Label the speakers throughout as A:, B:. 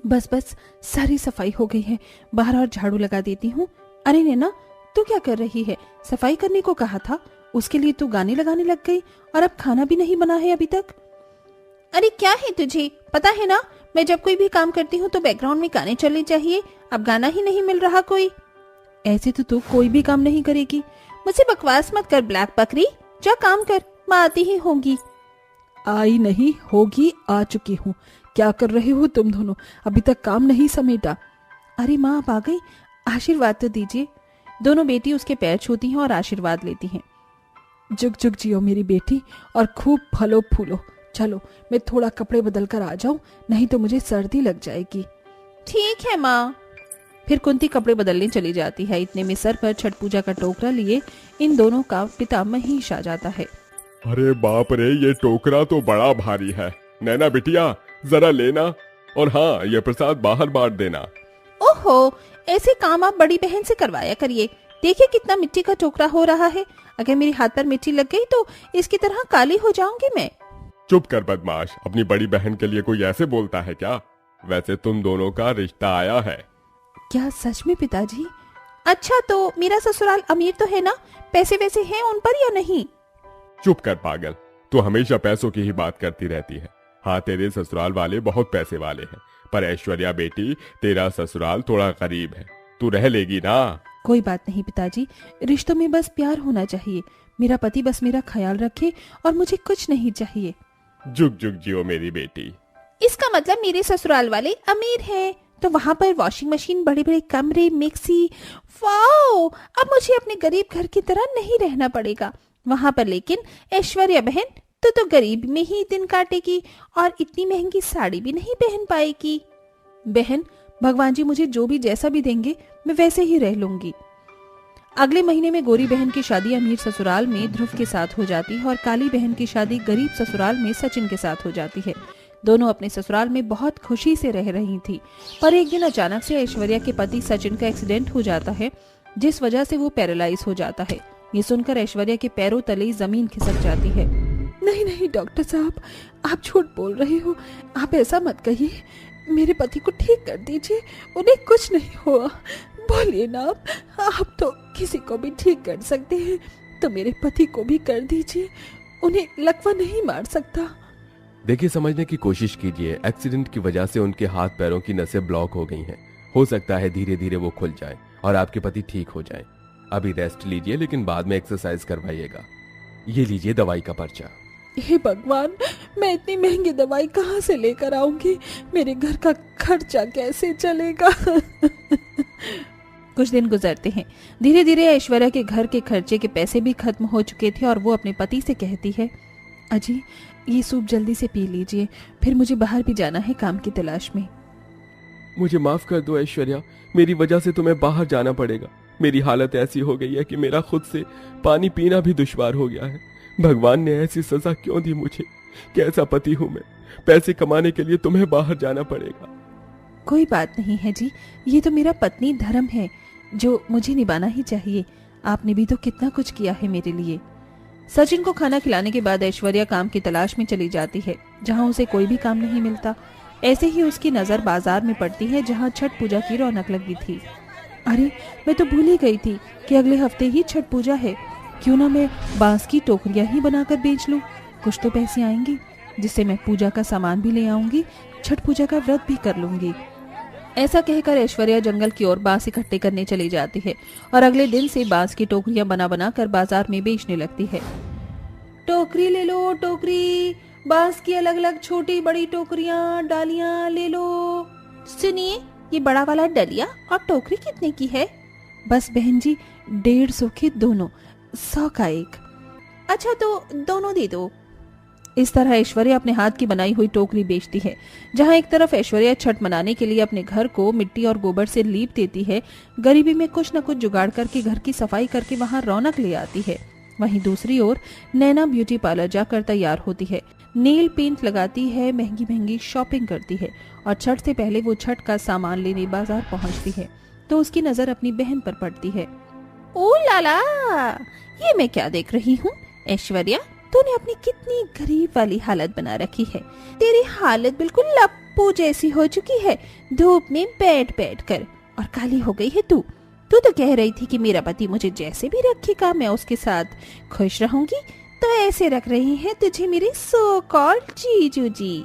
A: बस बस, सारी सफाई हो गई है, बाहर और झाड़ू लगा देती हूँ। अरे नैना, तू क्या कर रही है? सफाई करने को कहा था, उसके लिए तू गाने लगाने लग गई और अब खाना भी नहीं बना है अभी तक।
B: अरे क्या है तुझे, पता है ना, मैं जब कोई भी काम करती हूँ तो बैकग्राउंड में गाने चलने चाहिए। अब गाना ही नहीं मिल रहा कोई।
A: ऐसे तो तू कोई भी काम नहीं करेगी।
B: मुझसे बकवास मत कर ब्लैक बकरी, जा काम कर, माँ आती ही होंगी।
A: आई नहीं होगी, आ चुकी हूँ। क्या कर रहे हो तुम दोनों? अभी तक काम नहीं समेटा?
B: अरे माँ आप आ गई, आशीर्वाद तो दीजिए। दोनों बेटी उसके पैर छूती हैं और आशीर्वाद लेती हैं।
A: जुग जुग जियो मेरी बेटी, और खूब फलो फूलो। चलो मैं थोड़ा कपड़े बदल कर आ जाऊं, नहीं तो मुझे सर्दी लग जाएगी।
B: ठीक है माँ। फिर कुंती कपड़े बदलने चली जाती है। इतने में सर पर छठ पूजा का टोकरा लिए इन दोनों का पिता महेश आ जाता है।
C: अरे बाप रे, ये टोकरा तो बड़ा भारी है। नैना बिटिया जरा लेना, और हाँ, ये प्रसाद बाहर बांट देना।
B: ओहो, ऐसे काम आप बड़ी बहन से करवाया करिए। देखिए कितना मिट्टी का टोकरा हो रहा है। अगर मेरे हाथ पर मिट्टी लग गई तो इसकी तरह काली हो जाऊंगी मैं।
C: चुप कर बदमाश, अपनी बड़ी बहन के लिए कोई ऐसे बोलता है क्या? वैसे तुम दोनों का रिश्ता आया है।
A: क्या सच में पिताजी?
B: अच्छा तो मेरा ससुराल अमीर तो है ना, पैसे वैसे हैं उन पर या नहीं?
C: चुप कर पागल, तू हमेशा पैसों की ही बात करती रहती है। हाँ, तेरे ससुराल वाले बहुत पैसे वाले हैं, पर ऐश्वर्या बेटी, तेरा ससुराल थोड़ा गरीब है। तू रह लेगी ना?
A: कोई बात नहीं पिताजी, रिश्तों में बस प्यार होना चाहिए। मेरा पति बस मेरा ख्याल रखे और मुझे कुछ नहीं चाहिए।
C: जुग जुग जियो मेरी बेटी।
B: इसका मतलब मेरे ससुराल वाले अमीर हैं, तो वहाँ पर वॉशिंग मशीन, बड़े बड़े कमरे, मिक्सी। वाओ, अब मुझे अपने गरीब घर की तरह नहीं रहना पड़ेगा वहाँ पर। लेकिन ऐश्वर्या बहन तो गरीब में ही दिन काटेगी और इतनी महंगी साड़ी भी नहीं पहन पाएगी।
A: बहन, भगवान जी मुझे जो भी जैसा भी देंगे मैं वैसे ही रह लूंगी। अगले महीने में गोरी बहन की शादी अमीर ससुराल में ध्रुव के साथ हो जाती है और काली बहन की शादी गरीब ससुराल में सचिन के साथ हो जाती है। दोनों अपने ससुराल में बहुत खुशी से रह रही थी, पर एक दिन अचानक से ऐश्वर्या के पति सचिन का एक्सीडेंट हो जाता है, जिस वजह से वो पैरालाइज हो जाता है। ये सुनकर ऐश्वर्या के पैरों तले जमीन खिसक जाती है। नहीं नहीं डॉक्टर साहब, आप झूठ बोल रहे हो। आप ऐसा मत कहिए। मेरे पति को ठीक कर दीजिए, उन्हें कुछ नहीं हुआ। बोलिए ना आप तो किसी को भी ठीक कर सकते हैं, तो मेरे पति को भी कर दीजिए। उन्हें लकवा नहीं मार सकता।
D: देखिए, समझने की कोशिश कीजिए। एक्सीडेंट की वजह से उनके हाथ पैरों की नसें ब्लॉक हो गई हैं। हो सकता है धीरे धीरे वो खुल जाए और आपके पति ठीक हो जाएं। अभी रेस्ट लीजिए, लेकिन बाद में एक्सरसाइज करवाइएगा। ये लीजिए दवाई का पर्चा।
A: हे भगवान, मैं इतनी महंगी दवाई कहाँ से लेकर आऊंगी? मेरे घर का खर्चा कैसे चलेगा?
B: कुछ दिन गुजरते हैं। धीरे धीरे ऐश्वर्या के घर के खर्चे के पैसे भी खत्म हो चुके थे और वो अपने पति से कहती है,
A: अजी ये सूप जल्दी से पी लीजिए, फिर मुझे बाहर भी जाना है काम की तलाश में।
D: मुझे माफ कर दो ऐश्वर्या, मेरी वजह से तुम्हें बाहर जाना पड़ेगा। मेरी हालत ऐसी हो गई है कि मेरा खुद से पानी पीना भी दुश्वार हो गया है। भगवान ने ऐसी सजा क्यों दी मुझे? कैसा पति हूँ मैं? पैसे कमाने के लिए तुम्हें बाहर जाना पड़ेगा।
A: कोई बात नहीं है जी, ये तो मेरा पत्नी धर्म है जो मुझे निभाना ही चाहिए। आपने भी तो कितना कुछ किया है मेरे लिए।
B: सचिन को खाना खिलाने के बाद ऐश्वर्या काम की तलाश में चली जाती है, जहाँ उसे कोई भी काम नहीं मिलता। ऐसे ही उसकी नजर बाजार में पड़ती है, जहाँ छठ पूजा की रौनक लगी थी।
A: अरे मैं तो भूल ही गई थी कि अगले हफ्ते ही छठ पूजा है। क्यों ना मैं बांस की टोकरियां ही बनाकर बेच लूं। कुछ तो पैसे आएंगे, जिससे मैं पूजा का सामान भी ले आऊंगी, छठ पूजा का व्रत भी कर लूंगी।
B: ऐसा कहकर ऐश्वर्या जंगल की ओर बांस इकट्ठे करने चली जाती है और अगले दिन से बांस की टोकरियां बना बना कर बाजार में बेचने लगती है। टोकरी ले लो, टोकरी, बांस की अलग अलग छोटी बड़ी टोकरियां, डालियां ले लो। सुनिए, ये बड़ा वाला डलिया और टोकरी कितने की है?
A: बस बहन जी 150 के दोनों, 100 का एक।
B: अच्छा तो दोनों दे दो। इस तरह ऐश्वर्या अपने हाथ की बनाई हुई टोकरी बेचती है। जहाँ एक तरफ ऐश्वर्या छठ मनाने के लिए अपने घर को मिट्टी और गोबर से लीप देती है, गरीबी में कुछ न कुछ जुगाड़ करके घर की सफाई करके वहाँ रौनक ले आती है, वहीं दूसरी ओर नैना ब्यूटी पार्लर जाकर तैयार होती है, नेल पेंट लगाती है, महंगी महंगी शॉपिंग करती है और छठ से पहले वो छठ का सामान लेने बाजार पहुँचती है तो उसकी नजर अपनी बहन पर पड़ती है।
A: ओ लाला, ये मैं क्या देख रही हूँ? ऐश्वर्या, तूने अपनी कितनी गरीब वाली हालत बना रखी है। तेरी हालत बिल्कुल
B: पू जैसी हो चुकी है धूप में बैठ बैठ कर, और काली हो गई है तू। तू तो कह रही थी कि मेरा पति मुझे जैसे भी रखेगा मैं उसके साथ खुश रहूंगी, तो ऐसे रख रही है तुझे मेरे सो कॉल्ड जीजू जी।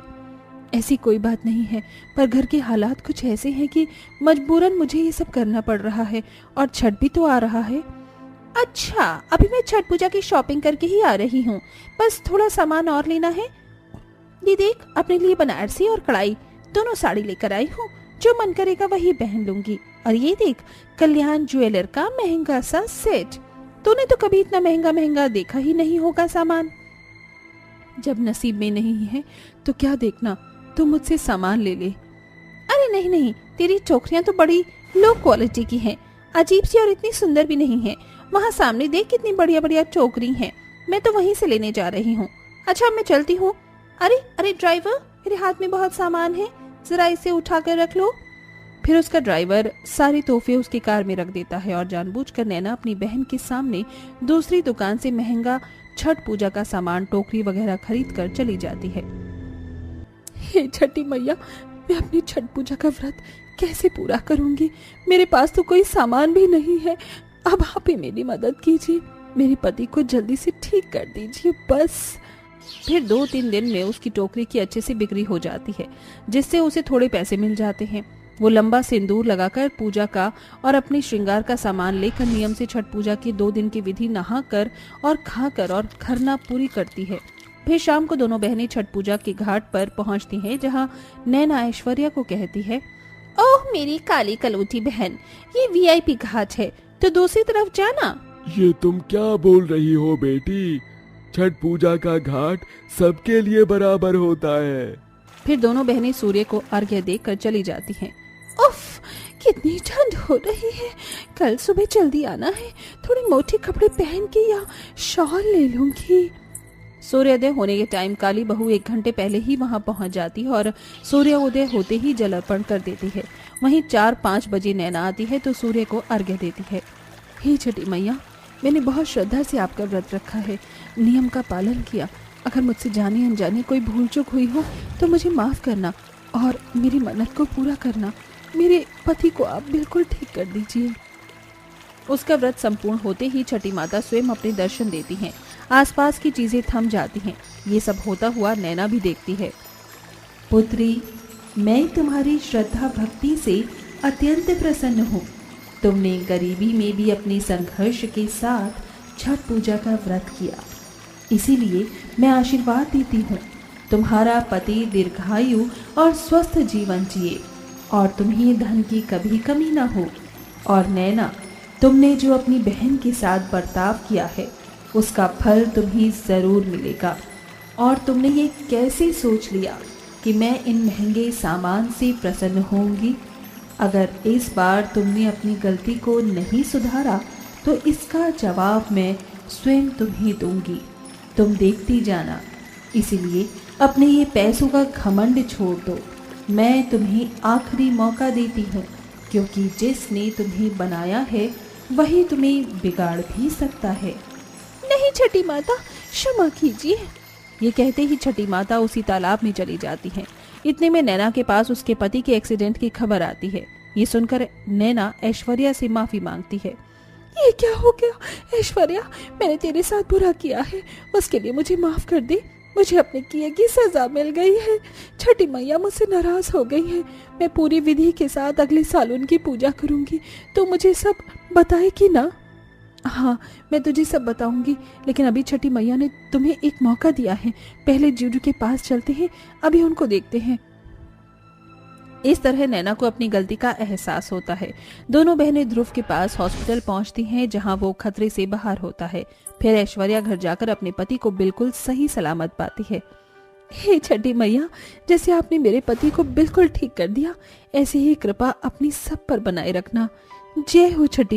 A: ऐसी कोई बात नहीं है, पर घर के हालात कुछ ऐसे हैं कि मजबूरन मुझे ये सब करना पड़ रहा है, और छठ भी तो आ रहा है।
B: अच्छा, अभी मैं छठ पूजा की शॉपिंग करके ही आ रही हूँ, बस थोड़ा सामान और लेना है। ये देख, अपने लिए बनारसी और कढ़ाई दोनों साड़ी लेकर आई हूँ, जो मन करेगा वही पहन लूंगी। और ये देख, कल्याण ज्वेलर का महंगा सा सेट। तूने तो कभी इतना महंगा महंगा देखा ही नहीं होगा सामान।
A: जब नसीब में नहीं है तो क्या देखना, तू मुझसे सामान ले ले।
B: अरे नहीं नहीं, तेरी टोकरियां तो बड़ी लो क्वालिटी की हैं, अजीब सी और इतनी सुंदर भी नहीं है। वहाँ सामने देख कितनी बढ़िया बढ़िया टोकरी हैं, मैं तो वहीं से लेने जा रही हूँ। अच्छा, मैं चलती हूँ। अरे अरे ड्राइवर, मेरे हाथ में बहुत सामान है, जरा इसे उठा कर रख लो।
A: फिर उसका ड्राइवर सारे तोहफे उसकी कार में रख देता है और जानबूझकर नैना अपनी बहन के सामने दूसरी दुकान से महंगा छठ पूजा का सामान, टोकरी वगैरह खरीद कर चली जाती है। हे छठी मैया, मैं अपनी छठ पूजा का व्रत कैसे पूरा करूंगी? मेरे पास तो कोई सामान भी नहीं है। अब आप ही मेरी मदद कीजिए, मेरे पति को जल्दी से ठीक कर दीजिए बस। फिर 2-3 दिन में उसकी टोकरी की अच्छे से बिक्री हो जाती है, जिससे उसे थोड़े पैसे मिल जाते हैं। वो लंबा सिंदूर लगाकर पूजा का और अपने श्रृंगार का सामान लेकर नियम से छठ पूजा की 2 दिन की विधि नहाकर और खाकर और खरना पूरी करती है। फिर शाम को दोनों बहनें छठ पूजा के घाट पर पहुंचती हैं, जहां नैना ऐश्वर्या को कहती है,
B: ओह मेरी काली कलूटी बहन, ये वीआईपी घाट है, तो दूसरी तरफ जाना।
D: ये तुम क्या बोल रही हो बेटी? छठ पूजा का घाट सबके लिए बराबर होता है।
A: फिर दोनों बहनें सूर्य को अर्घ्य देकर चली जाती हैं।
B: उफ, कितनी ठंड हो रही है, कल सुबह जल्दी आना है, थोड़े मोटे कपड़े पहन के या शॉल ले लूंगी।
A: सूर्योदय होने के टाइम काली बहू 1 घंटे पहले ही वहां पहुंच जाती है और सूर्योदय होते ही जल अर्पण कर देती है। वहीं 4-5 बजे नैना आती है तो सूर्य को अर्घ्य देती है। हे छठी मैया, मैंने बहुत श्रद्धा से आपका व्रत रखा है, नियम का पालन किया। अगर मुझसे जाने अनजाने कोई भूल चूक हुई हो तो मुझे माफ करना और मेरी मन्नत को पूरा करना। मेरे पति को आप बिल्कुल ठीक कर दीजिए। उसका व्रत संपूर्ण होते ही छठी माता स्वयं अपने दर्शन देती हैं। आसपास की चीजें थम जाती हैं। ये सब होता हुआ नैना भी देखती है।
B: पुत्री, मैं तुम्हारी श्रद्धा भक्ति से अत्यंत प्रसन्न हूँ। तुमने गरीबी में भी अपने संघर्ष के साथ छठ पूजा का व्रत किया, इसीलिए मैं आशीर्वाद देती हूँ, तुम्हारा पति दीर्घायु और स्वस्थ जीवन जिए और तुम्हें धन की कभी कमी न हो। और नैना, तुमने जो अपनी बहन के साथ बर्ताव किया है उसका फल तुम्हें ज़रूर मिलेगा। और तुमने ये कैसे सोच लिया कि मैं इन महंगे सामान से प्रसन्न होंगी? अगर इस बार तुमने अपनी गलती को नहीं सुधारा तो इसका जवाब मैं स्वयं तुम्हें दूंगी। तुम देखती जाना। इसीलिए अपने ये पैसों का घमंड छोड़ दो। मैं तुम्हें आखिरी मौका देती हूँ, क्योंकि जिसने तुम्हें बनाया है वही तुम्हें बिगाड़ भी सकता है। नहीं छठी माता, क्षमा कीजिए।
A: ये कहते ही छठी माता उसी तालाब में चली जाती हैं। इतने में नैना के पास उसके पति के एक्सीडेंट की खबर आती है। ये सुनकर नैना ऐश्वर्या से माफी मांगती है।
B: ये क्या हो गया ऐश्वर्या, मैंने तेरे साथ बुरा किया है, उसके लिए मुझे माफ कर दे। मुझे अपने किए की सजा मिल गई है। छठी मैया मुझसे नाराज हो गई है। मैं पूरी विधि के साथ अगले साल उनकी पूजा करूंगी, तो मुझे सब बताएगी ना?
A: हाँ, मैं तुझे सब बताऊंगी, लेकिन अभी छठी मैया ने तुम्हें एक मौका दिया है। पहले जीजू के पास चलते हैं, अभी उनको देखते हैं। इस तरह नैना को अपनी गलती का एहसास होता है। दोनों बहनें ध्रुव के पास हॉस्पिटल पहुंचती हैं, जहां वो खतरे से बाहर होता है। फिर ऐश्वर्या घर जाकर अपने पति को बिल्कुल सही सलामत पाती है। हे छठी मैया, जैसे आपने मेरे पति को बिल्कुल ठीक कर दिया, ऐसे ही कृपा अपनी सब पर बनाए रखना। जय हो छठी